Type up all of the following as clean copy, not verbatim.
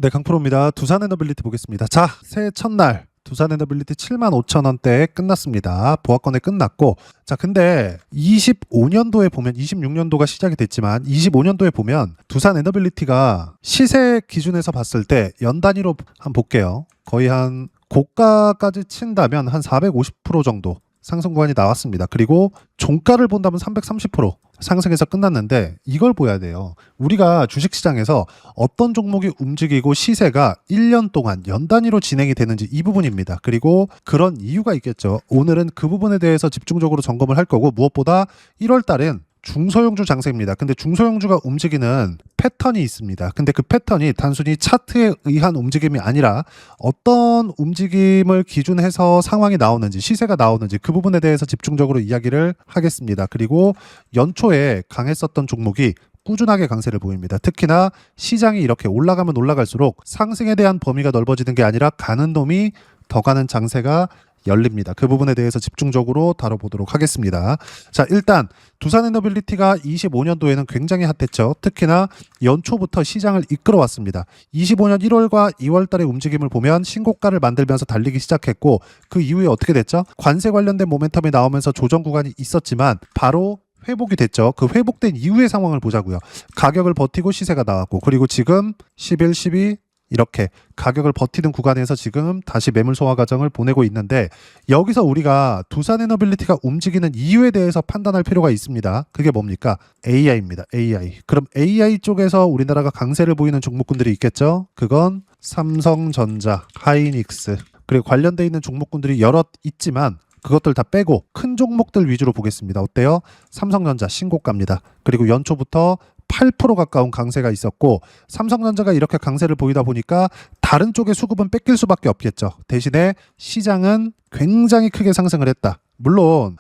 네, 강프로입니다. 두산에너빌리티 보겠습니다. 자, 새해 첫날 두산에너빌리티 75,000원대에 끝났습니다. 보합권에 끝났고, 자, 근데 25년도에 보면 26년도가 시작이 됐지만 25년도에 보면 두산에너빌리티가 시세 기준에서 봤을 때 연 단위로 한번 볼게요. 거의 한 고가까지 친다면 한 450% 정도 상승 구간이 나왔습니다. 그리고 종가를 본다면 330% 상승해서 끝났는데 이걸 보야 돼요. 우리가 주식시장에서 어떤 종목이 움직이고 시세가 1년 동안 연 단위로 진행이 되는지 이 부분입니다. 그리고 그런 이유가 있겠죠. 오늘은 그 부분에 대해서 집중적으로 점검을 할 거고, 무엇보다 1월 달엔 중소형주 장세입니다. 근데 중소형주가 움직이는 패턴이 있습니다. 근데 그 패턴이 단순히 차트에 의한 움직임이 아니라 어떤 움직임을 기준해서 상황이 나오는지, 시세가 나오는지 그 부분에 대해서 집중적으로 이야기를 하겠습니다. 그리고 연초에 강했었던 종목이 꾸준하게 강세를 보입니다. 특히나 시장이 이렇게 올라가면 올라갈수록 상승에 대한 범위가 넓어지는 게 아니라 가는 놈이 더 가는 장세가 열립니다. 그 부분에 대해서 집중적으로 다뤄보도록 하겠습니다. 자, 일단 두산에너빌리티가 25년도에는 굉장히 핫했죠. 특히나 연초부터 시장을 이끌어왔습니다. 25년 1월과 2월 달의 움직임을 보면 신고가를 만들면서 달리기 시작했고, 그 이후에 어떻게 됐죠? 관세 관련된 모멘텀이 나오면서 조정 구간이 있었지만 바로 회복이 됐죠. 그 회복된 이후의 상황을 보자고요. 가격을 버티고 시세가 나왔고, 그리고 지금 11, 12 이렇게 가격을 버티는 구간에서 지금 다시 매물 소화 과정을 보내고 있는데, 여기서 우리가 두산에너빌리티가 움직이는 이유에 대해서 판단할 필요가 있습니다. 그게 뭡니까? AI입니다. AI. 그럼 AI 쪽에서 우리나라가 강세를 보이는 종목군들이 있겠죠? 그건 삼성전자, 하이닉스, 그리고 관련돼 있는 종목군들이 여럿 있지만 그것들 다 빼고 큰 종목들 위주로 보겠습니다. 어때요? 삼성전자 신고가입니다. 그리고 연초부터 8% 가까운 강세가 있었고, 삼성전자가 이렇게 강세를 보이다 보니까 다른 쪽의 수급은 뺏길 수밖에 없겠죠. 대신에 시장은 굉장히 크게 상승을 했다. 물론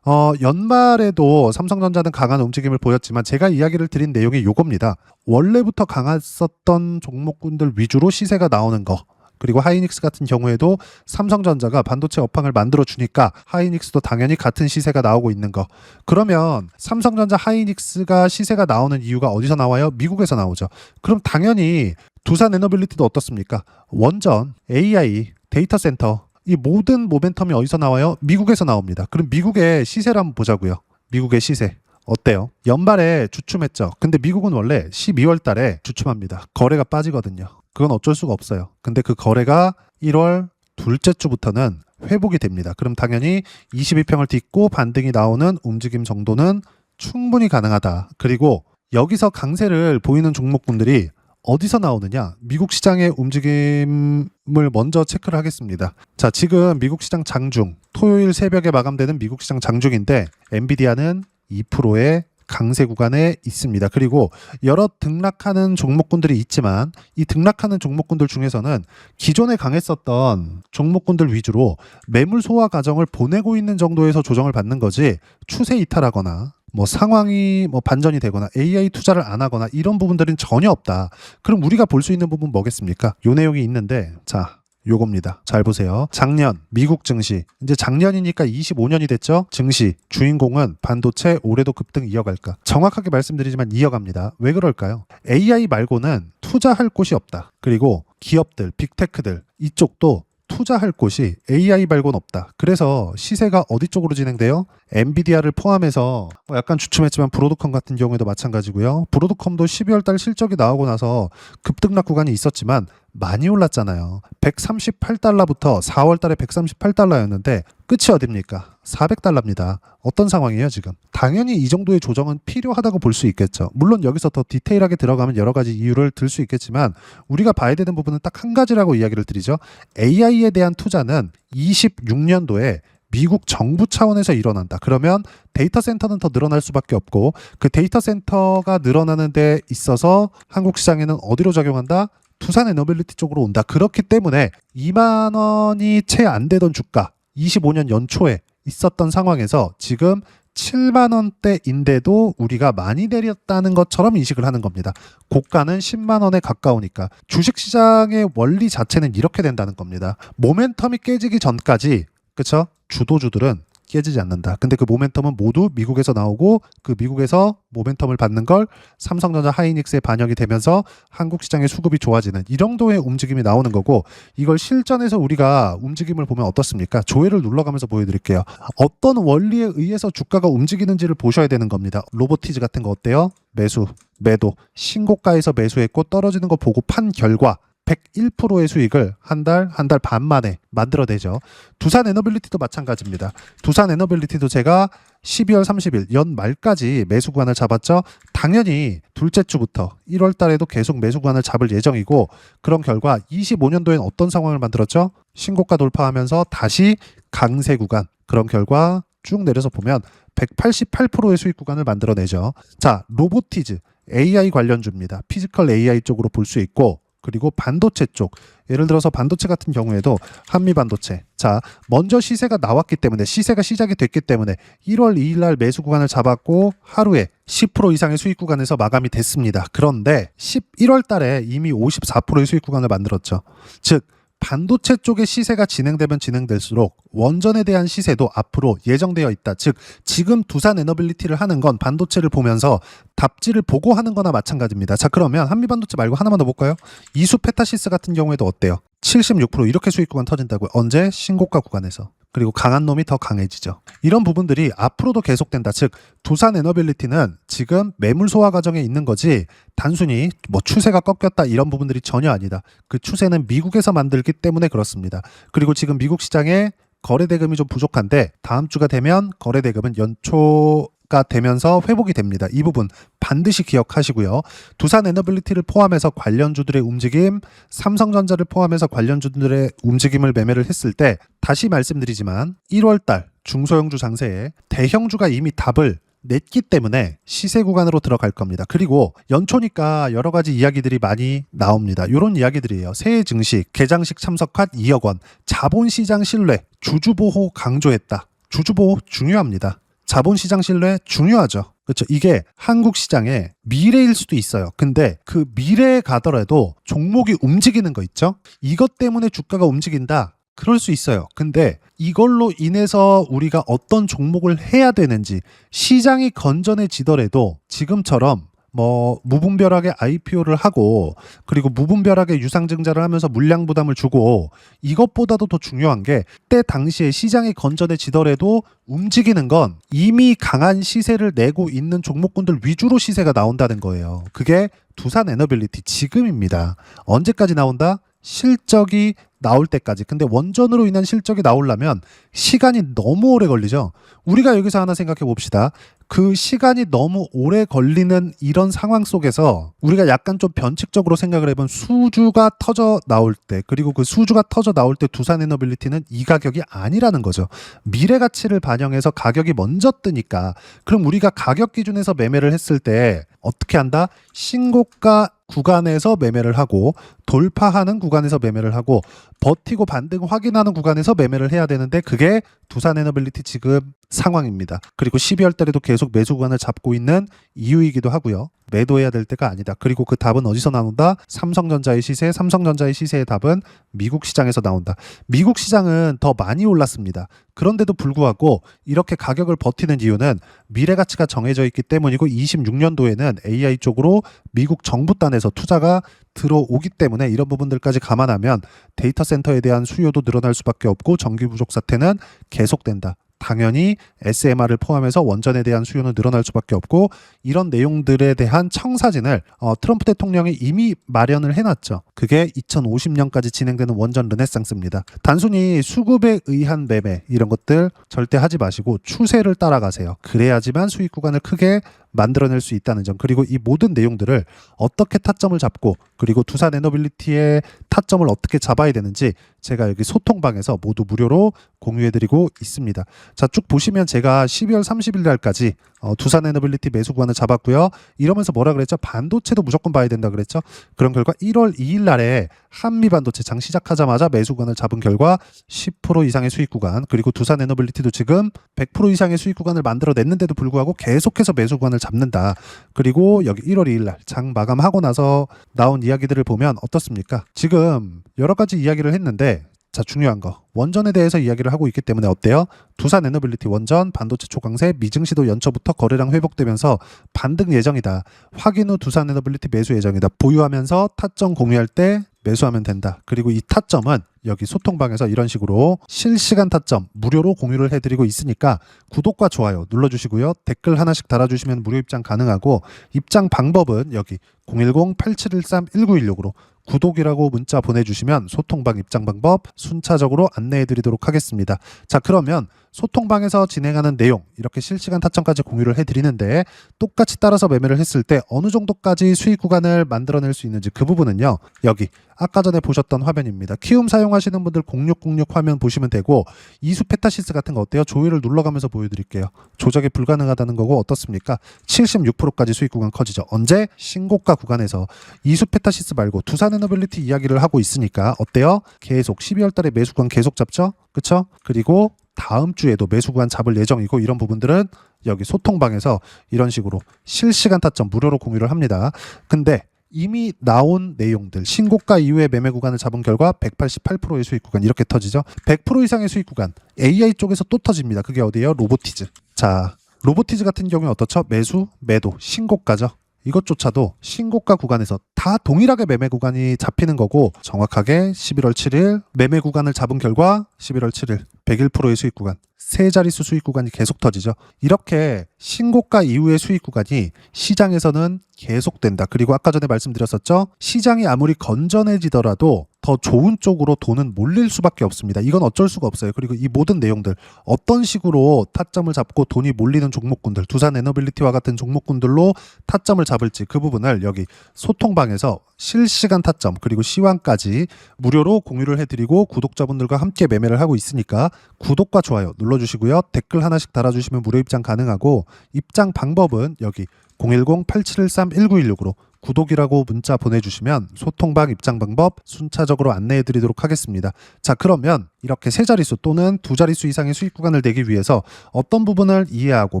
연말에도 삼성전자는 강한 움직임을 보였지만 제가 이야기를 드린 내용이 요겁니다. 원래부터 강했었던 종목군들 위주로 시세가 나오는 거, 그리고 하이닉스 같은 경우에도 삼성전자가 반도체 업황을 만들어 주니까 하이닉스도 당연히 같은 시세가 나오고 있는 거. 그러면 삼성전자, 하이닉스가 시세가 나오는 이유가 어디서 나와요? 미국에서 나오죠. 그럼 당연히 두산에너빌리티도 어떻습니까? 원전, AI, 데이터 센터, 이 모든 모멘텀이 어디서 나와요? 미국에서 나옵니다. 그럼 미국의 시세를 한번 보자고요. 미국의 시세 어때요? 연말에 주춤했죠. 근데 미국은 원래 12월 달에 주춤합니다. 거래가 빠지거든요. 그건 어쩔 수가 없어요. 근데 그 거래가 1월 둘째 주부터는 회복이 됩니다. 그럼 당연히 22평을 딛고 반등이 나오는 움직임 정도는 충분히 가능하다. 그리고 여기서 강세를 보이는 종목군들이 어디서 나오느냐? 미국 시장의 움직임을 먼저 체크를 하겠습니다. 자, 지금 미국 시장 장중, 토요일 새벽에 마감되는 미국 시장 장중인데 엔비디아는 2%의 강세 구간에 있습니다. 그리고 여러 등락하는 종목군들이 있지만 이 등락하는 종목군들 중에서는 기존에 강했었던 종목군들 위주로 매물 소화 과정을 보내고 있는 정도에서 조정을 받는 거지, 추세 이탈하거나 상황이 반전이 되거나 AI 투자를 안 하거나 이런 부분들은 전혀 없다. 그럼 우리가 볼 수 있는 부분 뭐겠습니까? 요 내용이 있는데, 자, 요겁니다. 잘 보세요. 작년 미국 증시, 이제 작년이니까 25년이 됐죠. 증시 주인공은 반도체, 올해도 급등 이어갈까? 정확하게 말씀드리지만 이어갑니다. 왜 그럴까요? AI 말고는 투자할 곳이 없다. 그리고 기업들, 빅테크들 이쪽도 투자할 곳이 AI 말고는 없다. 그래서 시세가 어디 쪽으로 진행돼요? 엔비디아를 포함해서 약간 주춤했지만 브로드컴 같은 경우에도 마찬가지고요. 브로드컴도 12월 달 실적이 나오고 나서 급등락 구간이 있었지만 많이 올랐잖아요. 138달러부터 4월 달에 138달러였는데 끝이 어딥니까? 400달러입니다. 어떤 상황이에요 지금? 당연히 이 정도의 조정은 필요하다고 볼 수 있겠죠. 물론 여기서 더 디테일하게 들어가면 여러 가지 이유를 들 수 있겠지만 우리가 봐야 되는 부분은 딱 한 가지라고 이야기를 드리죠. AI에 대한 투자는 26년도에 미국 정부 차원에서 일어난다. 그러면 데이터 센터는 더 늘어날 수밖에 없고, 그 데이터 센터가 늘어나는 데 있어서 한국 시장에는 어디로 작용한다? 두산에너빌리티 쪽으로 온다. 그렇기 때문에 2만 원이 채 안 되던 주가 25년 연초에 있었던 상황에서 지금 7만 원대인데도 우리가 많이 내렸다는 것처럼 인식을 하는 겁니다. 고가는 10만 원에 가까우니까 주식시장의 원리 자체는 이렇게 된다는 겁니다. 모멘텀이 깨지기 전까지, 그쵸? 주도주들은 깨지지 않는다. 근데 그 모멘텀은 모두 미국에서 나오고 그 미국에서 모멘텀을 받는 걸 삼성전자 하이닉스에 반영이 되면서 한국 시장의 수급이 좋아지는 이 정도의 움직임이 나오는 거고, 이걸 실전에서 우리가 움직임을 보면 어떻습니까? 조회를 눌러가면서 보여드릴게요. 어떤 원리에 의해서 주가가 움직이는지를 보셔야 되는 겁니다. 로보티즈 같은 거 어때요? 매수, 매도, 신고가에서 매수했고 떨어지는 거 보고 판 결과 101%의 수익을 한 달 반 만에 만들어내죠. 두산 에너빌리티도 마찬가지입니다. 두산 에너빌리티도 제가 12월 30일 연말까지 매수 구간을 잡았죠. 당연히 둘째 주부터 1월 달에도 계속 매수 구간을 잡을 예정이고, 그런 결과 25년도엔 어떤 상황을 만들었죠? 신고가 돌파하면서 다시 강세 구간, 그런 결과 쭉 내려서 보면 188%의 수익 구간을 만들어내죠. 자, 로보티즈 AI 관련주입니다. 피지컬 AI 쪽으로 볼 수 있고, 그리고 반도체 쪽, 예를 들어서 반도체 같은 경우에도 한미반도체. 자, 먼저 시세가 나왔기 때문에, 시세가 시작이 됐기 때문에 1월 2일 날 매수 구간을 잡았고 하루에 10% 이상의 수익 구간에서 마감이 됐습니다. 그런데 11월 달에 이미 54%의 수익 구간을 만들었죠. 즉 반도체 쪽의 시세가 진행되면 진행될수록 원전에 대한 시세도 앞으로 예정되어 있다. 즉 지금 두산 에너빌리티를 하는 건 반도체를 보면서 답지를 보고 하는 거나 마찬가지입니다. 자, 그러면 한미반도체 말고 하나만 더 볼까요? 이수 페타시스 같은 경우에도 어때요? 76% 이렇게 수익 구간 터진다고요. 언제? 신고가 구간에서. 그리고 강한 놈이 더 강해지죠. 이런 부분들이 앞으로도 계속된다. 즉 두산 에너빌리티는 지금 매물 소화 과정에 있는 거지 단순히 뭐 추세가 꺾였다 이런 부분들이 전혀 아니다. 그 추세는 미국에서 만들기 때문에 그렇습니다. 그리고 지금 미국 시장에 거래 대금이 좀 부족한데 다음 주가 되면 거래 대금은 연초가 되면서 회복이 됩니다. 이 부분 반드시 기억하시고요. 두산 에너빌리티를 포함해서 관련주들의 움직임, 삼성전자를 포함해서 관련주들의 움직임을 매매를 했을 때 다시 말씀드리지만 1월달 중소형주 장세에 대형주가 이미 답을 냈기 때문에 시세 구간으로 들어갈 겁니다. 그리고 연초니까 여러 가지 이야기들이 많이 나옵니다. 이런 이야기들이에요. 새해 증시, 개장식 참석한 2억 원, 자본시장 신뢰, 주주보호 강조했다. 주주보호 중요합니다. 자본시장 신뢰 중요하죠. 그렇죠. 이게 한국 시장의 미래일 수도 있어요. 근데 그 미래에 가더라도 종목이 움직이는 거 있죠? 이것 때문에 주가가 움직인다. 그럴 수 있어요. 근데 이걸로 인해서 우리가 어떤 종목을 해야 되는지, 시장이 건전해지더라도 지금처럼 뭐 무분별하게 IPO를 하고 그리고 무분별하게 유상증자를 하면서 물량 부담을 주고, 이것보다도 더 중요한 게 때 당시에 시장이 건전해지더라도 움직이는 건 이미 강한 시세를 내고 있는 종목군들 위주로 시세가 나온다는 거예요. 그게 두산 에너빌리티 지금입니다. 언제까지 나온다? 실적이 나올 때까지. 근데 원전으로 인한 실적이 나오려면 시간이 너무 오래 걸리죠. 우리가 여기서 하나 생각해 봅시다. 그 시간이 너무 오래 걸리는 이런 상황 속에서 우리가 약간 좀 변칙적으로 생각을 해보면 수주가 터져 나올 때, 그리고 그 수주가 터져 나올 때 두산 에너빌리티는 이 가격이 아니라는 거죠. 미래 가치를 반영해서 가격이 먼저 뜨니까. 그럼 우리가 가격 기준에서 매매를 했을 때 어떻게 한다? 신고가 구간에서 매매를 하고 돌파하는 구간에서 매매를 하고 버티고 반등 확인하는 구간에서 매매를 해야 되는데, 그게 두산 에너빌리티 지금 상황입니다. 그리고 12월 달에도 계속 매수 구간을 잡고 있는 이유이기도 하고요. 매도해야 될 때가 아니다. 그리고 그 답은 어디서 나온다? 삼성전자의 시세, 삼성전자의 시세의 답은 미국 시장에서 나온다. 미국 시장은 더 많이 올랐습니다. 그런데도 불구하고 이렇게 가격을 버티는 이유는 미래 가치가 정해져 있기 때문이고, 26년도에는 AI 쪽으로 미국 정부 단에서 투자가 들어오기 때문에 이런 부분들까지 감안하면 데이터 센터에 대한 수요도 늘어날 수밖에 없고 전기 부족 사태는 계속된다. 당연히 SMR을 포함해서 원전에 대한 수요는 늘어날 수밖에 없고, 이런 내용들에 대한 청사진을 트럼프 대통령이 이미 마련을 해놨죠. 그게 2050년까지 진행되는 원전 르네상스입니다. 단순히 수급에 의한 매매 이런 것들 절대 하지 마시고 추세를 따라가세요. 그래야지만 수익 구간을 크게 만들어낼 수 있다는 점, 그리고 이 모든 내용들을 어떻게 타점을 잡고 그리고 두산 에너빌리티의 타점을 어떻게 잡아야 되는지 제가 여기 소통방에서 모두 무료로 공유해드리고 있습니다. 자, 쭉 보시면 제가 12월 30일 날까지 두산 에너빌리티 매수 구간을 잡았고요. 이러면서 뭐라 그랬죠? 반도체도 무조건 봐야 된다 그랬죠? 그런 결과 1월 2일 날에 한미반도체 장 시작하자마자 매수 구간을 잡은 결과 10% 이상의 수익 구간, 그리고 두산 에너빌리티도 지금 100% 이상의 수익 구간을 만들어냈는데도 불구하고 계속해서 매수 구간을 잡는다. 그리고 여기 1월 2일 날 장 마감하고 나서 나온 이야기들을 보면 어떻습니까? 지금 여러 가지 이야기를 했는데 자, 중요한 거. 원전에 대해서 이야기를 하고 있기 때문에 어때요? 두산 에너빌리티 원전 반도체 초강세 미증시도 연초부터 거래량 회복되면서 반등 예정이다. 확인 후 두산 에너빌리티 매수 예정이다. 보유하면서 타점 공유할 때 매수하면 된다. 그리고 이 타점은 여기 소통방에서 이런 식으로 실시간 타점 무료로 공유를 해드리고 있으니까 구독과 좋아요 눌러주시고요. 댓글 하나씩 달아주시면 무료 입장 가능하고 입장 방법은 여기 010-8713-1916으로 구독이라고 문자 보내주시면 소통방 입장 방법 순차적으로 안내해드리도록 하겠습니다. 자, 그러면 소통방에서 진행하는 내용 이렇게 실시간 타점까지 공유를 해드리는데 똑같이 따라서 매매를 했을 때 어느 정도까지 수익 구간을 만들어낼 수 있는지 그 부분은요. 여기 아까 전에 보셨던 화면입니다. 키움 사용하시는 분들 0606 화면 보시면 되고 이수 페타시스 같은 거 어때요? 조회를 눌러가면서 보여드릴게요. 조작이 불가능하다는 거고 어떻습니까? 76%까지 수익 구간 커지죠. 언제? 신고가 구간에서 이수 페타시스 말고 두산 에너빌리티 이야기를 하고 있으니까 어때요? 계속 12월 달에 매수 구간 계속 잡죠? 그쵸? 그리고 다음 주에도 매수 구간 잡을 예정이고 이런 부분들은 여기 소통방에서 이런 식으로 실시간 타점 무료로 공유를 합니다. 근데 이미 나온 내용들 신고가 이후에 매매 구간을 잡은 결과 188%의 수익 구간 이렇게 터지죠. 100% 이상의 수익 구간 AI 쪽에서 또 터집니다. 그게 어디예요? 로보티즈. 자, 로보티즈 같은 경우에 어떻죠? 매수, 매도, 신고가죠. 이것조차도 신고가 구간에서 다 동일하게 매매 구간이 잡히는 거고 정확하게 11월 7일 매매 구간을 잡은 결과 11월 7일 101%의 수익 구간 세 자릿수 수익 구간이 계속 터지죠. 이렇게 신고가 이후의 수익 구간이 시장에서는 계속된다. 그리고 아까 전에 말씀드렸었죠. 시장이 아무리 건전해지더라도 더 좋은 쪽으로 돈은 몰릴 수밖에 없습니다. 이건 어쩔 수가 없어요. 그리고 이 모든 내용들 어떤 식으로 타점을 잡고 돈이 몰리는 종목군들 두산 에너빌리티와 같은 종목군들로 타점을 잡을지 그 부분을 여기 소통방에서 실시간 타점 그리고 시황까지 무료로 공유를 해드리고 구독자분들과 함께 매매를 하고 있으니까 구독과 좋아요 눌러주시고요. 댓글 하나씩 달아주시면 무료 입장 가능하고 입장 방법은 여기 010-8713-1916으로 구독이라고 문자 보내주시면 소통방 입장 방법 순차적으로 안내해드리도록 하겠습니다. 자, 그러면 이렇게 세 자릿수 또는 두 자릿수 이상의 수익 구간을 내기 위해서 어떤 부분을 이해하고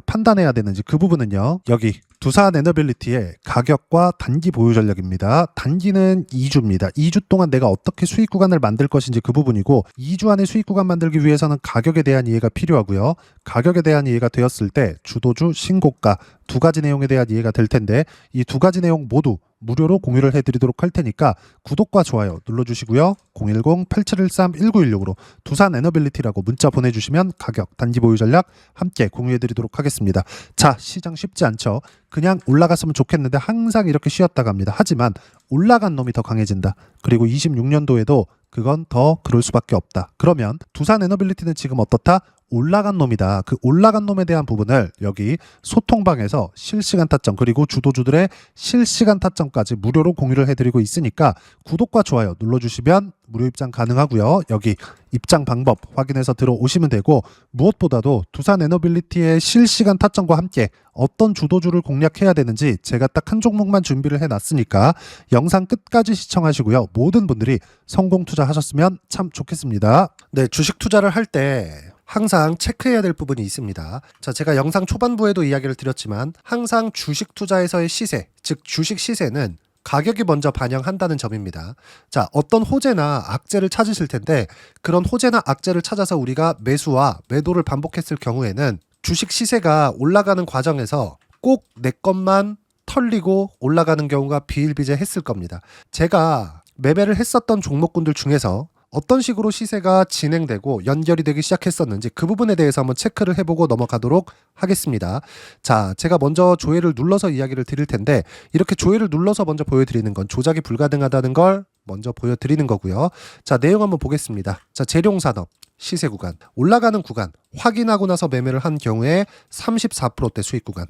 판단해야 되는지 그 부분은요. 여기 두산 에너빌리티의 가격과 단기 보유 전략입니다. 단기는 2주입니다. 2주 동안 내가 어떻게 수익 구간을 만들 것인지 그 부분이고 2주 안에 수익 구간 만들기 위해서는 가격에 대한 이해가 필요하고요. 가격에 대한 이해가 되었을 때 주도주, 신고가 두 가지 내용에 대한 이해가 될 텐데 이 두 가지 내용 모두 무료로 공유를 해드리도록 할 테니까 구독과 좋아요 눌러주시고요. 010-8713-1916으로 두산 에너빌리티라고 문자 보내주시면 가격, 단기 보유 전략 함께 공유해드리도록 하겠습니다. 자, 시장 쉽지 않죠. 그냥 올라갔으면 좋겠는데 항상 이렇게 쉬었다 갑니다. 하지만 올라간 놈이 더 강해진다. 그리고 26년도에도 그건 더 그럴 수밖에 없다. 그러면 두산 에너빌리티는 지금 어떻다? 올라간 놈이다. 그 올라간 놈에 대한 부분을 여기 소통방에서 실시간 타점 그리고 주도주들의 실시간 타점까지 무료로 공유를 해드리고 있으니까 구독과 좋아요 눌러주시면 무료 입장 가능하고요. 여기 입장 방법 확인해서 들어오시면 되고 무엇보다도 두산 에너빌리티의 실시간 타점과 함께 어떤 주도주를 공략해야 되는지 제가 딱 한 종목만 준비를 해놨으니까 영상 끝까지 시청하시고요. 모든 분들이 성공 투자하셨으면 참 좋겠습니다. 네, 주식 투자를 할 때 항상 체크해야 될 부분이 있습니다. 자, 제가 영상 초반부에도 이야기를 드렸지만 항상 주식 투자에서의 시세, 즉 주식 시세는 가격이 먼저 반영한다는 점입니다. 자, 어떤 호재나 악재를 찾으실 텐데 그런 호재나 악재를 찾아서 우리가 매수와 매도를 반복했을 경우에는 주식 시세가 올라가는 과정에서 꼭 내 것만 털리고 올라가는 경우가 비일비재했을 겁니다. 제가 매매를 했었던 종목군들 중에서 어떤 식으로 시세가 진행되고 연결이 되기 시작했었는지 그 부분에 대해서 한번 체크를 해보고 넘어가도록 하겠습니다. 자, 제가 먼저 조회를 눌러서 이야기를 드릴 텐데 이렇게 조회를 눌러서 먼저 보여드리는 건 조작이 불가능하다는 걸 먼저 보여드리는 거고요. 자, 내용 한번 보겠습니다. 자, 재룡산업 시세 구간 올라가는 구간 확인하고 나서 매매를 한 경우에 34%대 수익 구간.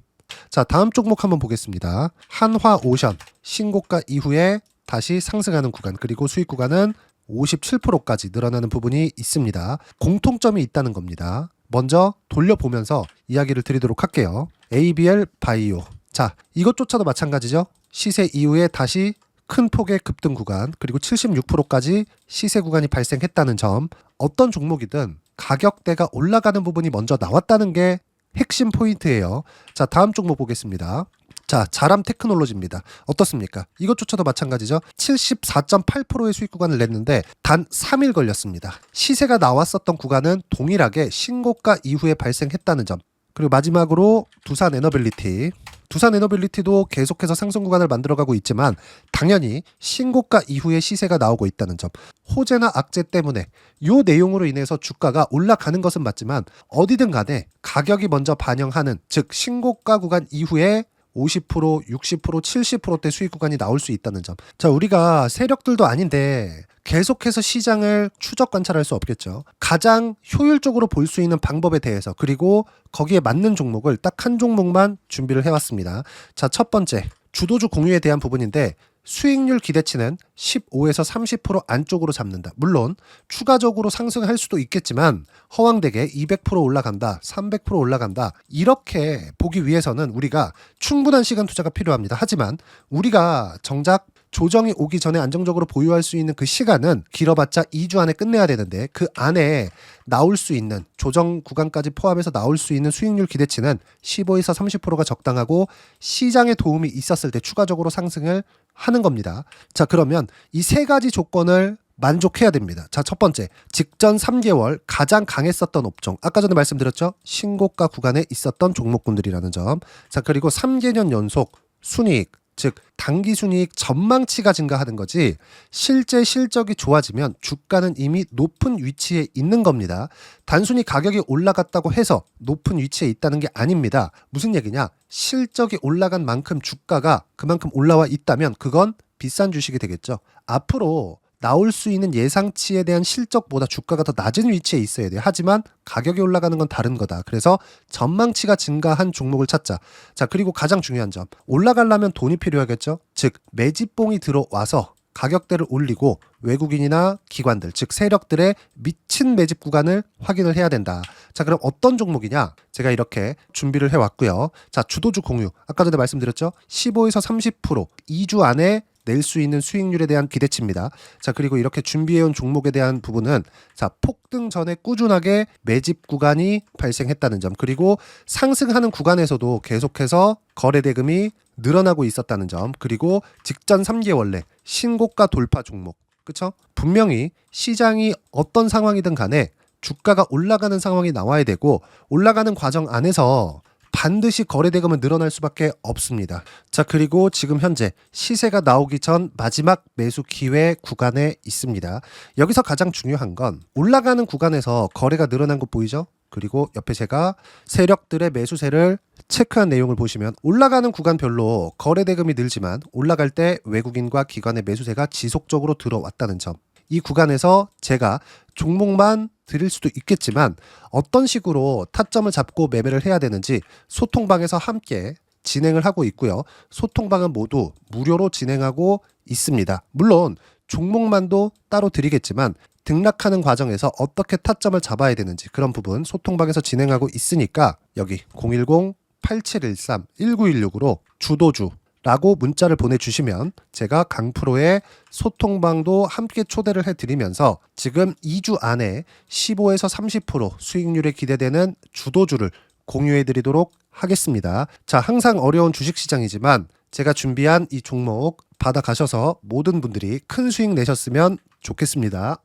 자, 다음 종목 한번 보겠습니다. 한화오션 신고가 이후에 다시 상승하는 구간 그리고 수익 구간은 57%까지 늘어나는 부분이 있습니다. 공통점이 있다는 겁니다. 먼저 돌려보면서 이야기를 드리도록 할게요. ABL 바이오. 자, 이것조차도 마찬가지죠. 시세 이후에 다시 큰 폭의 급등 구간 그리고 76%까지 시세 구간이 발생했다는 점. 어떤 종목이든 가격대가 올라가는 부분이 먼저 나왔다는 게 핵심 포인트예요. 자, 다음 종목 보겠습니다. 자, 자람 테크놀로지입니다. 어떻습니까? 이것조차도 마찬가지죠. 74.8%의 수익 구간을 냈는데 단 3일 걸렸습니다. 시세가 나왔었던 구간은 동일하게 신고가 이후에 발생했다는 점. 그리고 마지막으로 두산 에너빌리티. 두산 에너빌리티도 계속해서 상승 구간을 만들어가고 있지만 당연히 신고가 이후에 시세가 나오고 있다는 점. 호재나 악재 때문에 이 내용으로 인해서 주가가 올라가는 것은 맞지만 어디든 간에 가격이 먼저 반영하는, 즉 신고가 구간 이후에 50%, 60%, 70%대 수익 구간이 나올 수 있다는 점. 자, 우리가 세력들도 아닌데 계속해서 시장을 추적 관찰할 수 없겠죠. 가장 효율적으로 볼 수 있는 방법에 대해서, 그리고 거기에 맞는 종목을 딱 한 종목만 준비를 해왔습니다. 자, 첫 번째 주도주 공유에 대한 부분인데 수익률 기대치는 15에서 30% 안쪽으로 잡는다. 물론 추가적으로 상승할 수도 있겠지만 허황되게 200% 올라간다, 300% 올라간다, 이렇게 보기 위해서는 우리가 충분한 시간 투자가 필요합니다. 하지만 우리가 정작 조정이 오기 전에 안정적으로 보유할 수 있는 그 시간은 길어봤자 2주 안에 끝내야 되는데, 그 안에 나올 수 있는 조정 구간까지 포함해서 나올 수 있는 수익률 기대치는 15에서 30%가 적당하고 시장에 도움이 있었을 때 추가적으로 상승을 하는 겁니다. 자, 그러면 이 세 가지 조건을 만족해야 됩니다. 자, 첫 번째, 직전 3개월 가장 강했었던 업종. 아까 전에 말씀드렸죠? 신고가 구간에 있었던 종목군들이라는 점. 자, 그리고 3개년 연속 순이익, 즉 단기 순이익 전망치가 증가하는 거지 실제 실적이 좋아지면 주가는 이미 높은 위치에 있는 겁니다. 단순히 가격이 올라갔다고 해서 높은 위치에 있다는 게 아닙니다. 무슨 얘기냐? 실적이 올라간 만큼 주가가 그만큼 올라와 있다면 그건 비싼 주식이 되겠죠. 앞으로 나올 수 있는 예상치에 대한 실적보다 주가가 더 낮은 위치에 있어야 돼요. 하지만 가격이 올라가는 건 다른 거다. 그래서 전망치가 증가한 종목을 찾자. 자, 그리고 가장 중요한 점. 올라가려면 돈이 필요하겠죠. 즉 매집봉이 들어와서 가격대를 올리고 외국인이나 기관들, 즉 세력들의 미친 매집 구간을 확인을 해야 된다. 자, 그럼 어떤 종목이냐? 제가 이렇게 준비를 해왔고요. 자, 주도주 공유. 아까 전에 말씀드렸죠. 15에서 30% 2주 안에 낼 수 있는 수익률에 대한 기대치입니다. 자, 그리고 이렇게 준비해온 종목에 대한 부분은, 자, 폭등 전에 꾸준하게 매집 구간이 발생했다는 점, 그리고 상승하는 구간에서도 계속해서 거래 대금이 늘어나고 있었다는 점, 그리고 직전 3개월 내 신고가 돌파 종목. 그쵸? 분명히 시장이 어떤 상황이든 간에 주가가 올라가는 상황이 나와야 되고, 올라가는 과정 안에서 반드시 거래 대금은 늘어날 수밖에 없습니다. 자, 그리고 지금 현재 시세가 나오기 전 마지막 매수 기회 구간에 있습니다. 여기서 가장 중요한 건 올라가는 구간에서 거래가 늘어난 거 보이죠? 그리고 옆에 제가 세력들의 매수세를 체크한 내용을 보시면 올라가는 구간별로 거래 대금이 늘지만 올라갈 때 외국인과 기관의 매수세가 지속적으로 들어왔다는 점. 이 구간에서 제가 종목만 드릴 수도 있겠지만 어떤 식으로 타점을 잡고 매매를 해야 되는지 소통방에서 함께 진행을 하고 있고요. 소통방은 모두 무료로 진행하고 있습니다. 물론 종목만도 따로 드리겠지만 등락하는 과정에서 어떻게 타점을 잡아야 되는지 그런 부분 소통방에서 진행하고 있으니까 여기 010-8713-1916으로 주도주 라고 문자를 보내주시면 제가 강프로의 소통방도 함께 초대를 해드리면서 지금 2주 안에 15에서 30% 수익률에 기대되는 주도주를 공유해드리도록 하겠습니다. 자, 항상 어려운 주식시장이지만 제가 준비한 이 종목 받아가셔서 모든 분들이 큰 수익 내셨으면 좋겠습니다.